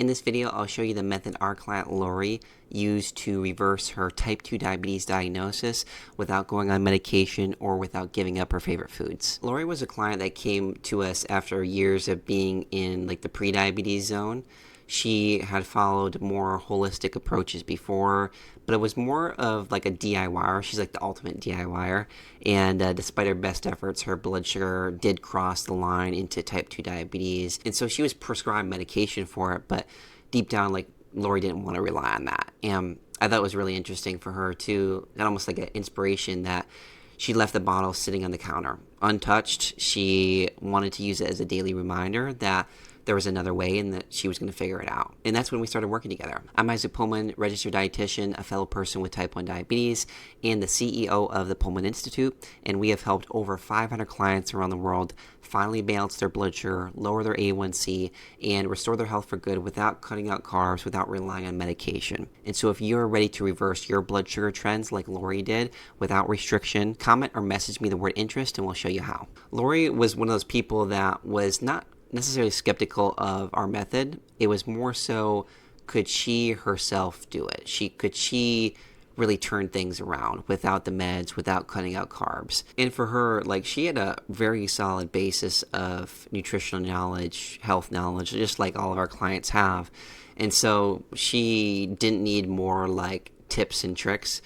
In this video, I'll show you the method our client Laurie used to reverse her type 2 diabetes diagnosis without going on medication or without giving up her favorite foods. Laurie was a client that came to us after years of being in like the pre-diabetes zone. She had followed more holistic approaches before, but it was more of like a DIYer. She's like the ultimate DIYer. And despite her best efforts, her blood sugar did cross the line into type 2 diabetes. And so she was prescribed medication for it, but deep down, like Laurie didn't want to rely on that. And I thought it was really interesting for her too. Got almost like an inspiration that she left the bottle sitting on the counter, untouched. She wanted to use it as a daily reminder that there was another way and that she was going to figure it out. And that's when we started working together. I'm Isaac Pullman, registered dietitian, a fellow person with type 1 diabetes, and the CEO of the Pullman Institute. And we have helped over 500 clients around the world finally balance their blood sugar, lower their A1C, and restore their health for good without cutting out carbs, without relying on medication. And so if you're ready to reverse your blood sugar trends like Laurie did without restriction, comment or message me the word interest and we'll show you how. Laurie was one of those people that was not necessarily skeptical of our method. It was more so, could she herself do it? Could she really turn things around without the meds, without cutting out carbs? And for her, like, she had a very solid basis of nutritional knowledge, health knowledge, just like all of our clients have. And so she didn't need more like tips and tricks.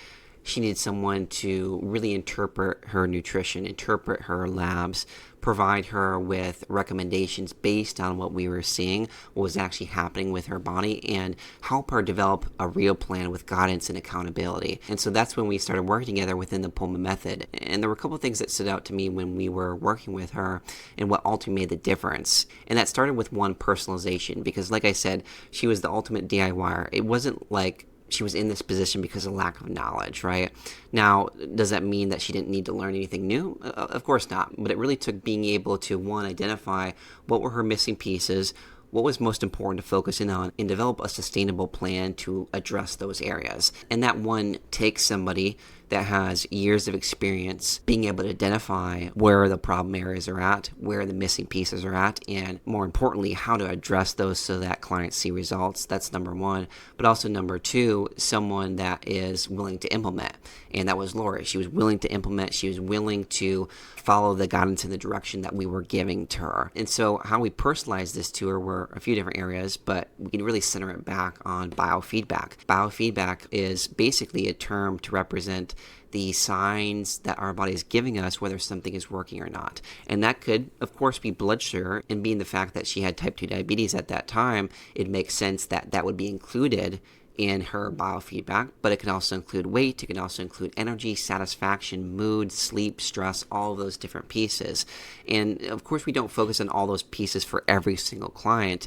She needed someone to really interpret her nutrition, interpret her labs, provide her with recommendations based on what we were seeing, what was actually happening with her body, and help her develop a real plan with guidance and accountability. And so that's when we started working together within the Pullman method. And there were a couple of things that stood out to me when we were working with her and what ultimately made the difference. And that started with one, personalization, because like I said, she was the ultimate DIYer. It wasn't like she was in this position because of lack of knowledge, right? Now, does that mean that she didn't need to learn anything new? Of course not. But it really took being able to, one, identify what were her missing pieces, what was most important to focus in on, and develop a sustainable plan to address those areas. And that one takes somebody that has years of experience being able to identify where the problem areas are at, where the missing pieces are at, and more importantly, how to address those so that clients see results. That's number one. But also number two, someone that is willing to implement. And that was Laurie. She was willing to implement. She was willing to follow the guidance in the direction that we were giving to her. And so how we personalized this to her were a few different areas, but we can really center it back on biofeedback. Biofeedback is basically a term to represent the signs that our body is giving us whether something is working or not. And that could, of course, be blood sugar. And being the fact that she had type 2 diabetes at that time, it makes sense that that would be included in her biofeedback, but it can also include weight. It can also include energy, satisfaction, mood, sleep, stress, all of those different pieces. And of course, we don't focus on all those pieces for every single client,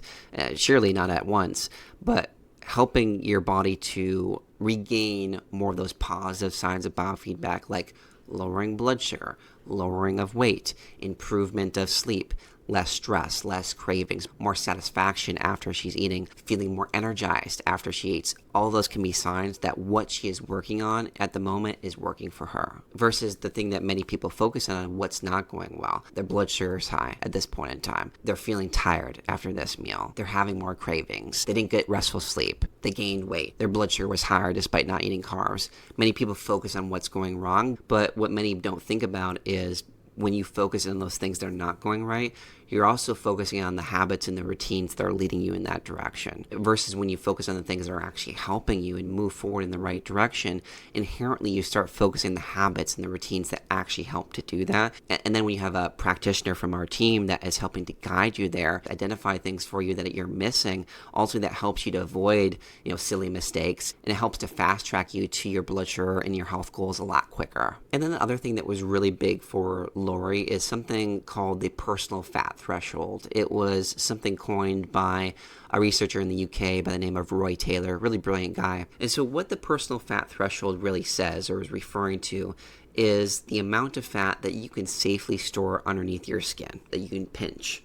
surely not at once, but helping your body to regain more of those positive signs of biofeedback, like lowering blood sugar, lowering of weight, improvement of sleep, less stress, less cravings, more satisfaction after she's eating, feeling more energized after she eats. All those can be signs that what she is working on at the moment is working for her. Versus the thing that many people focus on, what's not going well. Their blood sugar is high at this point in time. They're feeling tired after this meal. They're having more cravings. They didn't get restful sleep. They gained weight. Their blood sugar was higher despite not eating carbs. Many people focus on what's going wrong, but what many don't think about is when you focus on those things that are not going right, you're also focusing on the habits and the routines that are leading you in that direction. Versus when you focus on the things that are actually helping you and move forward in the right direction, inherently you start focusing the habits and the routines that actually help to do that. And then when you have a practitioner from our team that is helping to guide you there, identify things for you that you're missing, also that helps you to avoid, silly mistakes, and it helps to fast track you to your blood sugar and your health goals a lot quicker. And then the other thing that was really big for Laurie is something called the personal fat threshold. It was something coined by a researcher in the UK by the name of Roy Taylor, really brilliant guy. And so what the personal fat threshold really says or is referring to is the amount of fat that you can safely store underneath your skin, that you can pinch.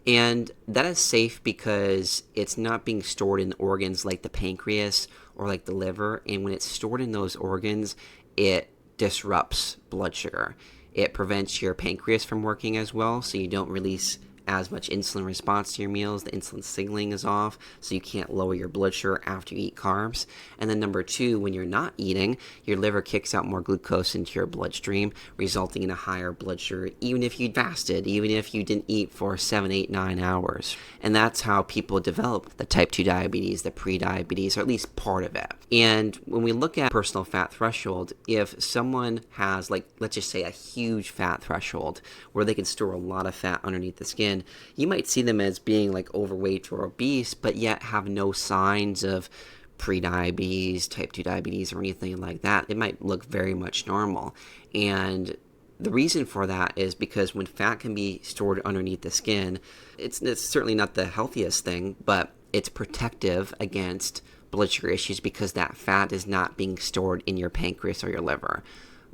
And that is safe because it's not being stored in organs like the pancreas or like the liver. And when it's stored in those organs, it disrupts blood sugar. It prevents your pancreas from working as well, so you don't release as much insulin response to your meals. The insulin signaling is off, so you can't lower your blood sugar after you eat carbs. And then number two, when you're not eating, your liver kicks out more glucose into your bloodstream, resulting in a higher blood sugar, even if you fasted, even if you didn't eat for 7, 8, 9 hours. And that's how people develop the type 2 diabetes, the pre-diabetes, or at least part of it. And when we look at personal fat threshold, if someone has, like, let's just say a huge fat threshold where they can store a lot of fat underneath the skin, you might see them as being like overweight or obese, but yet have no signs of pre-diabetes, type 2 diabetes, or anything like that. It might look very much normal. And the reason for that is because when fat can be stored underneath the skin, it's certainly not the healthiest thing, but it's protective against blood sugar issues because that fat is not being stored in your pancreas or your liver.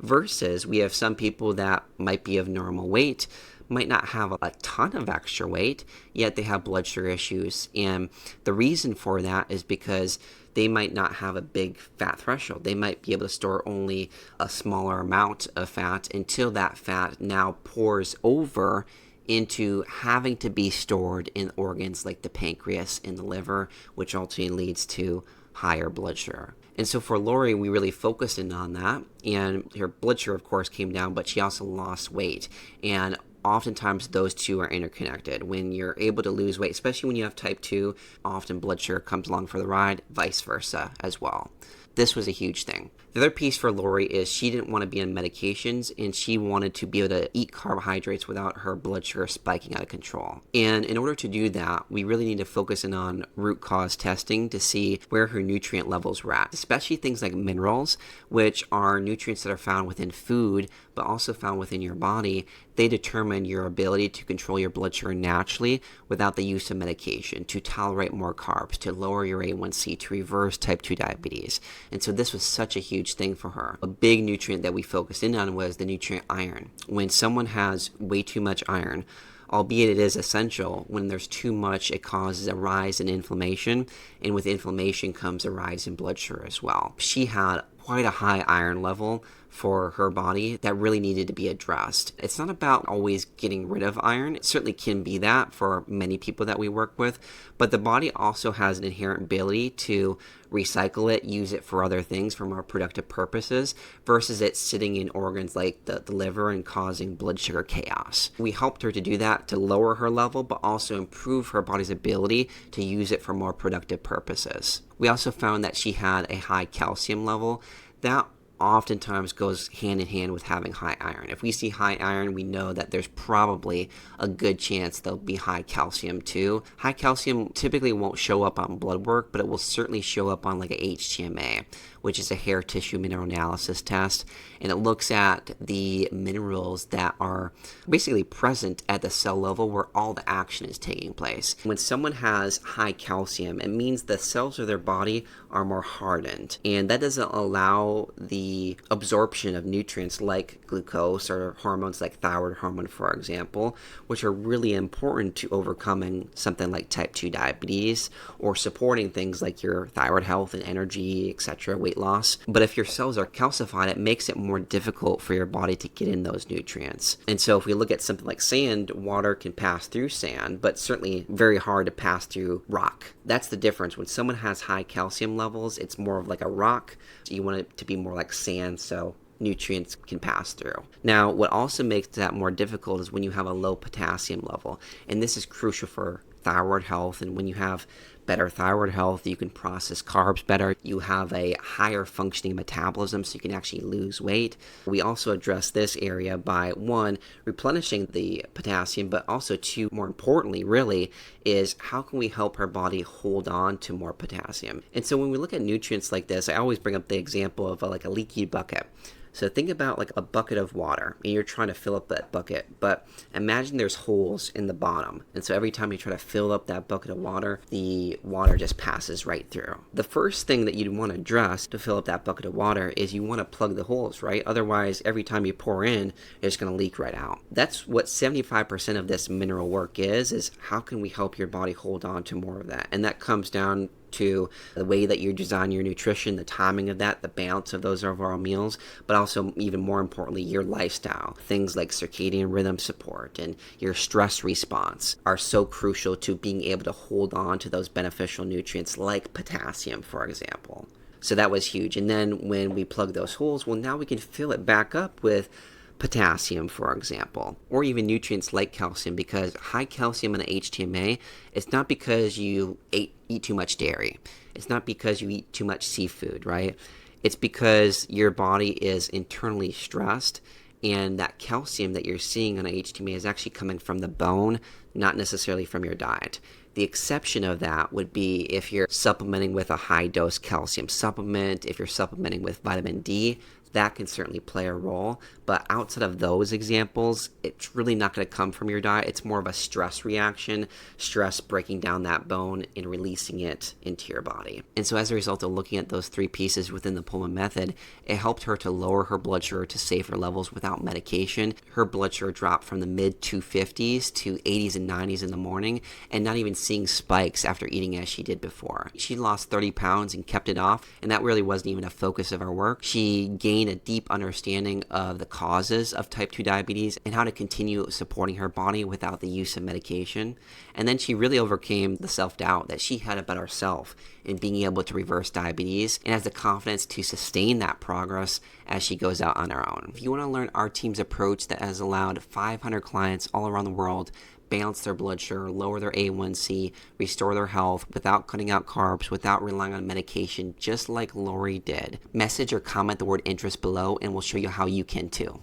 Versus we have some people that might be of normal weight, might not have a ton of extra weight, yet they have blood sugar issues. And the reason for that is because they might not have a big fat threshold. They might be able to store only a smaller amount of fat until that fat now pours over into having to be stored in organs like the pancreas and the liver, which ultimately leads to higher blood sugar. And so for Laurie, we really focused in on that. And her blood sugar, of course, came down, but she also lost weight. And oftentimes those two are interconnected. When you're able to lose weight, especially when you have type 2, often blood sugar comes along for the ride, vice versa as well. This was a huge thing. The other piece for Laurie is she didn't want to be on medications, and she wanted to be able to eat carbohydrates without her blood sugar spiking out of control. And in order to do that, we really need to focus in on root cause testing to see where her nutrient levels were at, especially things like minerals, which are nutrients that are found within food, but also found within your body. They determine your ability to control your blood sugar naturally without the use of medication, to tolerate more carbs, to lower your A1C, to reverse type 2 diabetes. And so this was such a huge thing for her. A big nutrient that we focused in on was the nutrient iron. When someone has way too much iron, albeit it is essential, when there's too much, it causes a rise in inflammation, and with inflammation comes a rise in blood sugar as well. She had quite a high iron level for her body that really needed to be addressed. It's not about always getting rid of iron. It certainly can be that for many people that we work with, but the body also has an inherent ability to recycle it, use it for other things, for more productive purposes, versus it sitting in organs like the liver and causing blood sugar chaos. We helped her to do that, to lower her level, but also improve her body's ability to use it for more productive purposes. We also found that she had a high calcium level. That oftentimes goes hand in hand with having high iron. If we see high iron, we know that there's probably a good chance there'll be high calcium too. High calcium typically won't show up on blood work, but it will certainly show up on like a HTMA, which is a hair tissue mineral analysis test, and it looks at the minerals that are basically present at the cell level where all the action is taking place. When someone has high calcium, it means the cells of their body are more hardened, and that doesn't allow the absorption of nutrients like glucose or hormones like thyroid hormone, for example, which are really important to overcoming something like type 2 diabetes or supporting things like your thyroid health and energy, etc., weight loss. But if your cells are calcified, it makes it more difficult for your body to get in those nutrients. And so if we look at something like sand, water can pass through sand, but certainly very hard to pass through rock. That's the difference. When someone has high calcium levels, it's more of like a rock. You want it to be more like sand, so nutrients can pass through. Now, what also makes that more difficult is when you have a low potassium level, and this is crucial for thyroid health. And when you have better thyroid health, you can process carbs better. You have a higher functioning metabolism, so you can actually lose weight. We also address this area by, one, replenishing the potassium, but also two, more importantly, really, is how can we help our body hold on to more potassium? And so when we look at nutrients like this, I always bring up the example of like a leaky bucket. So think about like a bucket of water, and you're trying to fill up that bucket, but imagine there's holes in the bottom. And so every time you try to fill up that bucket of water, the water just passes right through. The first thing that you'd want to address to fill up that bucket of water is you want to plug the holes, right? Otherwise, every time you pour in, it's going to leak right out. That's what 75% of this mineral work is how can we help your body hold on to more of that? And that comes down to the way that you design your nutrition, the timing of that, the balance of those overall meals, but also, even more importantly, your lifestyle. Things like circadian rhythm support and your stress response are so crucial to being able to hold on to those beneficial nutrients like potassium, for example. So that was huge. And then when we plug those holes, well, now we can fill it back up with potassium, for example, or even nutrients like calcium, because high calcium in the HTMA, it's not because you eat too much dairy. It's not because you eat too much seafood, right? It's because your body is internally stressed, and that calcium that you're seeing on HTMA is actually coming from the bone, not necessarily from your diet. The exception of that would be if you're supplementing with a high dose calcium supplement, if you're supplementing with vitamin D, that can certainly play a role. But outside of those examples, it's really not going to come from your diet. It's more of a stress reaction, stress breaking down that bone and releasing it into your body. And so as a result of looking at those three pieces within the Pullman method, it helped her to lower her blood sugar to safer levels without medication. Her blood sugar dropped from the mid 250s to 80s and 90s in the morning, and not even seeing spikes after eating as she did before. She lost 30 pounds and kept it off, and that really wasn't even a focus of our work. She gained a deep understanding of the causes of type 2 diabetes and how to continue supporting her body without the use of medication. And then she really overcame the self-doubt that she had about herself in being able to reverse diabetes, and has the confidence to sustain that progress as she goes out on her own. If you want to learn our team's approach that has allowed 500 clients all around the world balance their blood sugar, lower their A1C, restore their health without cutting out carbs, without relying on medication, just like Laurie did, message or comment the word interest below, and we'll show you how you can too.